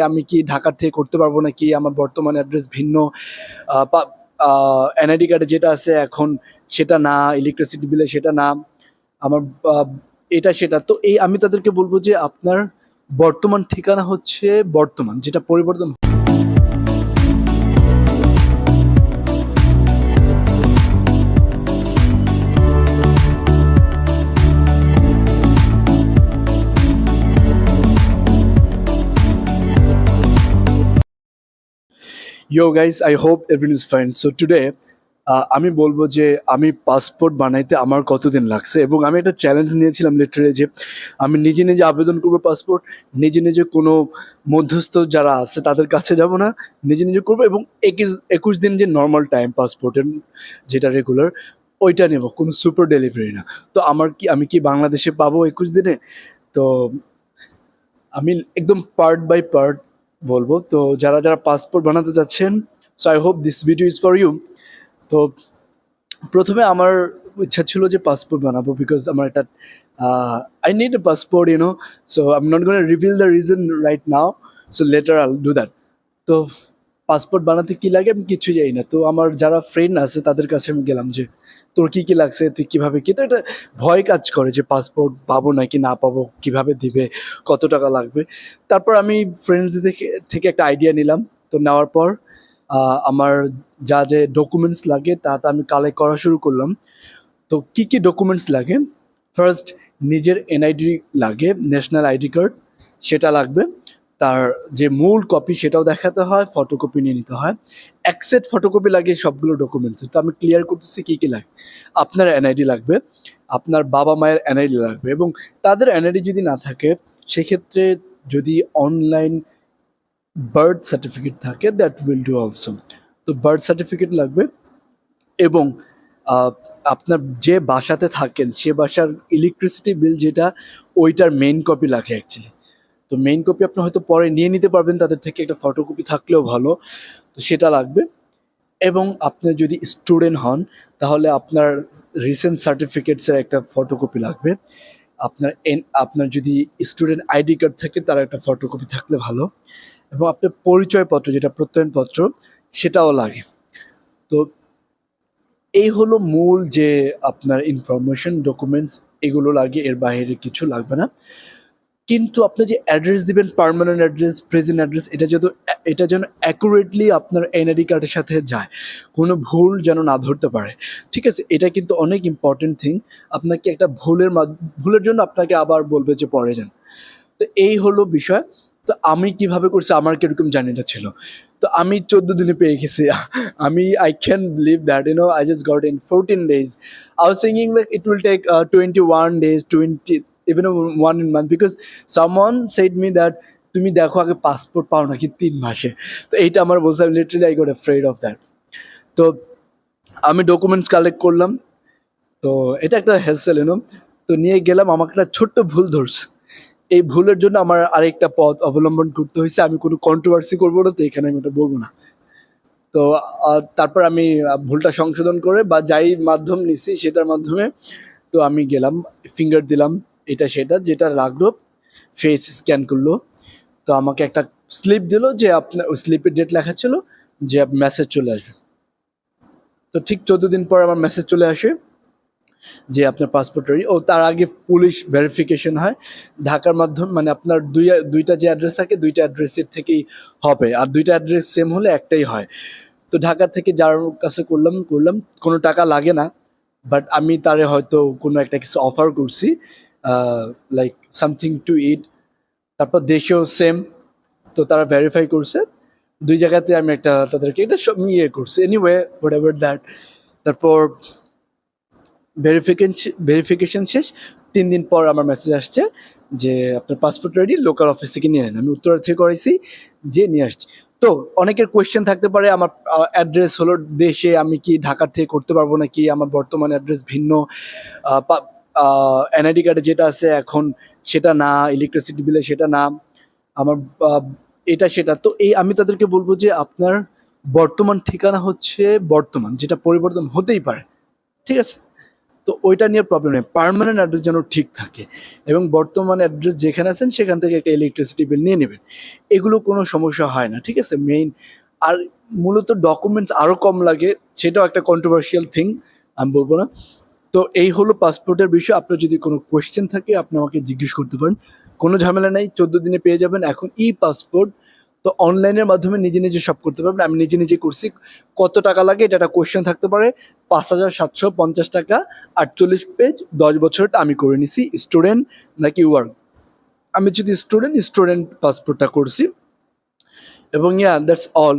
আমি কি ঢাকার থেকে করতে পারবো নাকি, আমার বর্তমান অ্যাড্রেস ভিন্ন, এনআইডি কার্ডে যেটা আছে এখন সেটা না, ইলেকট্রিসিটি বিলে সেটা না, আমার আহ, এটা সেটা। তো এই আমি তাদেরকে বলবো যে আপনার বর্তমান ঠিকানা হচ্ছে বর্তমান, যেটা পরিবর্তন। Yo guys, I hope everyone is fine. So today আমি বলবো যে আমি পাসপোর্ট বানাইতে আমার কতদিন লাগছে, এবং আমি একটা চ্যালেঞ্জ নিয়েছিলাম লিটারে যে আমি নিজে নিজে আবেদন করবো পাসপোর্ট, নিজে নিজে কোনো মধ্যস্থ যারা আছে তাদের কাছে যাব না, নিজে নিজে করবো, এবং 21 দিন যে নর্মাল টাইম পাসপোর্টের যেটা রেগুলার, ওইটা নেব, কোনো সুপার ডেলিভারি না। তো আমি কি বাংলাদেশে পাবো 21 দিনে? তো আমি একদম পার্ট বাই পার্ট বলবো। তো যারা যারা পাসপোর্ট বানাতে যাচ্ছেন, so I hope this video is for you. তো প্রথমে আমার ইচ্ছা ছিল যে পাসপোর্ট বানাবো, বিকজ আমার একটা I need a passport, so I am not gonna reveal the reason right now, so letter I will do that. তো পাসপোর্ট বানাতে কি লাগে আমি কিছু জানি না। তো আমার যারা ফ্রেন্ড আছে তাদের কাছে আমি গেলাম যে তোর কি কি লাগছে, তুই কিভাবে কি। তো এটা ভয় কাজ করে যে পাসপোর্ট পাবো নাকি না পাবো, কিভাবে দিবে, কত টাকা লাগবে। তারপর আমি ফ্রেন্ডসদের থেকে একটা আইডিয়া নিলাম। তো নেওয়ার পর আমার যা যে ডকুমেন্টস লাগে তা আমি কালেক্ট করা শুরু করলাম। তো কি কি ডকুমেন্টস লাগে? ফার্স্ট, নিজের এনআইডি লাগে, ন্যাশনাল আইডি কার্ড, সেটা লাগবে। তার যে মূল কপি সেটাও দেখাতে হয়, ফটোকপি নিয়ে নিতে হয়। এক সেট ফটোকপি লাগে সবগুলো ডকুমেন্টসের। তো আমি ক্লিয়ার করতেছি কী কী লাগে। আপনার এনআইডি লাগবে, আপনার বাবা মায়ের এনআইডি লাগবে, এবং তাদের এনআইডি যদি না থাকে সেক্ষেত্রে যদি অনলাইন বার্থ সার্টিফিকেট থাকে, দ্যাট উইল ডু অলসো। তো বার্থ সার্টিফিকেট লাগবে, এবং আহ, আপনার যে বাসাতে থাকেন সে বাসার ইলেকট্রিসিটি বিল যেটা, ওইটার মেইন কপি লাগে অ্যাকচুয়ালি। তো মেইন কপি আপনি হয়তো পরে নিয়ে নিতে পারবেন তাদের থেকে, একটা ফটোকপি থাকলেও ভালো। তো সেটা লাগবে। এবং আপনি যদি স্টুডেন্ট হন তাহলে আপনার রিসেন্ট সার্টিফিকেটসের একটা ফটোকপি লাগবে। আপনার যদি স্টুডেন্ট আইডি কার্ড থাকে তার একটা ফটোকপি থাকলে ভালো। এবং আপনার পরিচয়পত্র যেটা প্রত্যয়নপত্র, সেটাও লাগে। তো এই হলো মূল যে আপনার ইনফরমেশন ডকুমেন্টস, এগুলো লাগে, এর বাইরে কিছু লাগবে না। কিন্তু আপনি যে অ্যাড্রেস দিবেন, পার্মানেন্ট অ্যাড্রেস, প্রেজেন্ট অ্যাড্রেস, এটা যেন অ্যাকুরেটলি আপনার এনআইডি কার্ডের সাথে যায়, কোনো ভুল যেন না ধরতে পারে। ঠিক আছে, এটা কিন্তু অনেক ইম্পর্টেন্ট থিং। আপনাকে একটা ভুলের জন্য আপনাকে আবার বলবে যে পরে যান। তো এই হলো বিষয়। তো আমি কিভাবে করছি, আমার কিরকম জানি না ছিল। তো আমি 14 দিনে পেয়ে গেছি। I can believe that I just got in 14 days. I was thinking like it will take 21 days, 20, even 1 month, because someone said me that তুমি দেখো আগে পাসপোর্ট পাও নাকি 3 মাসে। তো এইটা আমার বলছে, আমি literally I got afraid of that. তো আমি ডকুমেন্টস কালেক্ট করলাম। তো এটা একটা হ্যাসেল, তো নিয়ে গেলাম, আমাকে একটা ছোট্ট ভুল ধরছে। এই ভুলের জন্য আমার আরেকটা পথ অবলম্বন করতে হয়েছে। আমি কোনো কন্ট্রোভার্সি করবো না, তো এখানে আমি ওটা বলবো না। তো তারপর আমি ভুলটা সংশোধন করে বা যাই মাধ্যম নিছি সেটার মাধ্যমে তো আমি গেলাম, ফিঙ্গার দিলাম, এটা সেটা যেটা লাগলো, ফেস স্ক্যান করলো। তো আমাকে একটা স্লিপ দিল, যে আপনার ওই স্লিপের ডেট লেখা ছিল যে মেসেজ চলে আসবে। তো ঠিক 14 দিন পর আমার মেসেজ চলে আসে যে আপনার পাসপোর্ট রেডি। ও তার আগে পুলিশ ভেরিফিকেশন হয় ঢাকার মাধ্যমে, মানে আপনার দুইটা যে অ্যাড্রেস থাকে দুইটা অ্যাড্রেসের থেকেই হবে, আর দুইটা অ্যাড্রেস সেম হলে একটাই হয়। তো ঢাকার থেকে যার কাছে করলাম, কোনো টাকা লাগে না। বাট আমি তারে হয়তো কোনো একটা কিছু অফার করছি, লাইক সামথিং টু ইট। তারপর দেশেও সেম। তো তারা ভেরিফাই করছে দুই জায়গাতে, আমি একটা তাদেরকে এটা সব ইয়ে করছি, এনিওয়ে হোয়াট এভার দ্যাট। তারপর ভেরিফিকেশন শেষ, 3 দিন পর আমার মেসেজ আসছে যে আপনার পাসপোর্ট রেডি, লোকাল অফিস থেকে নিয়ে নেন। আমি উত্তরা থেকে করাইছি, যে নিয়ে আসছি। তো অনেকের কোয়েশ্চেন থাকতে পারে, আমার অ্যাড্রেস হলো দেশে, আমি কি ঢাকার থেকে করতে পারবো নাকি, আমার বর্তমান অ্যাড্রেস ভিন্ন, এনআইডি কার্ডে যেটা আছে এখন সেটা না, ইলেকট্রিসিটি বিলে সেটা না, আমার এটা সেটা। তো আমি তাদেরকে বলবো যে আপনার বর্তমান ঠিকানা হচ্ছে বর্তমান, যেটা পরিবর্তন হতেই পারে। ঠিক আছে? তো ওইটা নিয়ে প্রবলেম নেই, পার্মানেন্ট অ্যাড্রেস যেন ঠিক থাকে এবং বর্তমান অ্যাড্রেস যেখানে আছেন সেখান থেকে একটা ইলেকট্রিসিটি বিল নিয়ে নেবেন, এগুলো কোনো সমস্যা হয় না, ঠিক আছে মেইন। আর মূলত ডকুমেন্টস আরও কম লাগে, সেটাও একটা কন্ট্রোভার্সিয়াল থিং, আমি বলবো না। তো এই হলো পাসপোর্টের বিষয়। আপনার যদি কোনো কোয়েশ্চেন থাকে আপনি আমাকে জিজ্ঞেস করতে পারেন, কোনো ঝামেলা নাই, 14 দিনে পেয়ে যাবেন। এখন ই পাসপোর্ট তো অনলাইনের মাধ্যমে নিজে নিজে সব করতে পারবেন, আমি নিজে নিজে করছি। কত টাকা লাগে এটা একটা কোয়েশ্চেন থাকতে পারে, 5,750 টাকা, 48 পেজ, 10 বছরটা আমি করে নিছি। স্টুডেন্ট নাকি ওয়ার্ক, আমি যদি স্টুডেন্ট পাসপোর্টটা করছি এবং দ্যাটস অল।